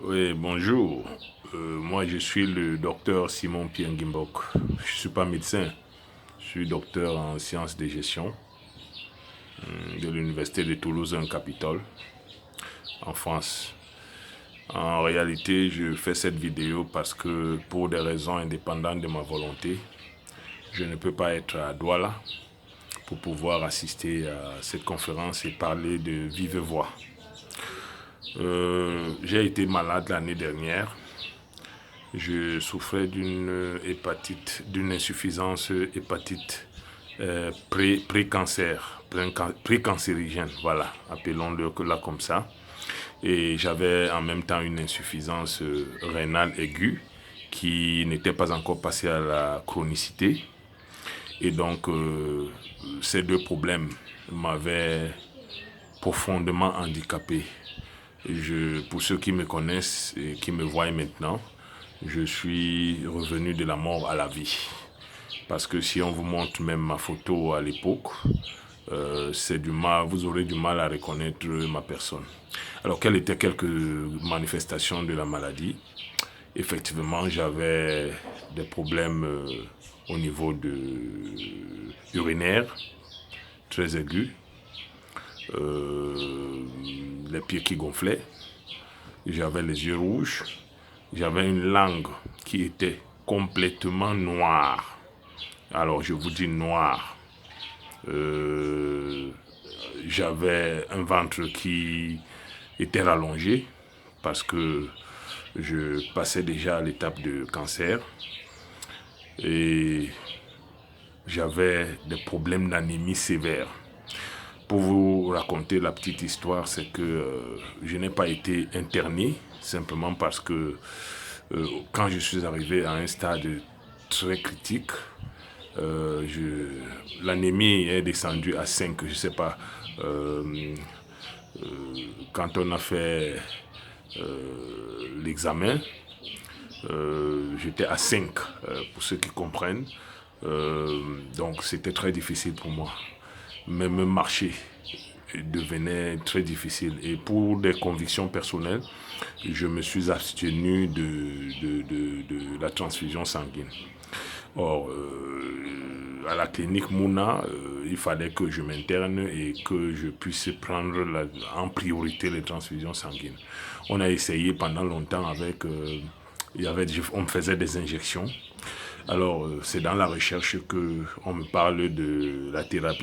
Oui, bonjour. Moi, je suis le docteur Simon Piengimbok. Je ne suis pas médecin. Je suis docteur en sciences de gestion de l'Université de Toulouse, en Capitole, en France. En réalité, je fais cette vidéo parce que, pour des raisons indépendantes de ma volonté, je ne peux pas être à Douala pour pouvoir assister à cette conférence et parler de vive voix. J'ai été malade l'année dernière. Je souffrais d'une hépatite, d'une insuffisance hépatite pré-cancer, pré-cancérigène, voilà, appelons-le là comme ça. Et j'avais en même temps une insuffisance rénale aiguë qui n'était pas encore passée à la chronicité. Et donc, ces deux problèmes m'avaient profondément handicapé. Pour ceux qui me connaissent et qui me voient maintenant, je suis revenu de la mort à la vie. Parce que si on vous montre même ma photo à l'époque, vous aurez du mal à reconnaître ma personne. Alors, quelles étaient quelques manifestations de la maladie? Effectivement, j'avais des problèmes au niveau urinaire, très aigus, les pieds qui gonflaient, j'avais les yeux rouges, j'avais une langue qui était complètement noire. Alors, je vous dis noire. J'avais un ventre qui était rallongé parce que je passais déjà à l'étape de cancer et j'avais des problèmes d'anémie sévère. Pour vous raconter la petite histoire, c'est que je n'ai pas été interné simplement parce que quand je suis arrivé à un stade très critique, l'anémie est descendue à 5, je ne sais pas. Quand on a fait l'examen, j'étais à 5, pour ceux qui comprennent. Donc c'était très difficile pour moi. Même marcher devenait très difficile. Et pour des convictions personnelles, je me suis abstenu de la transfusion sanguine. Or, à la clinique Mouna, il fallait que je m'interne et que je puisse prendre en priorité les transfusions sanguines. On a essayé pendant longtemps on me faisait des injections. Alors, c'est dans la recherche qu'on me parle de la thérapie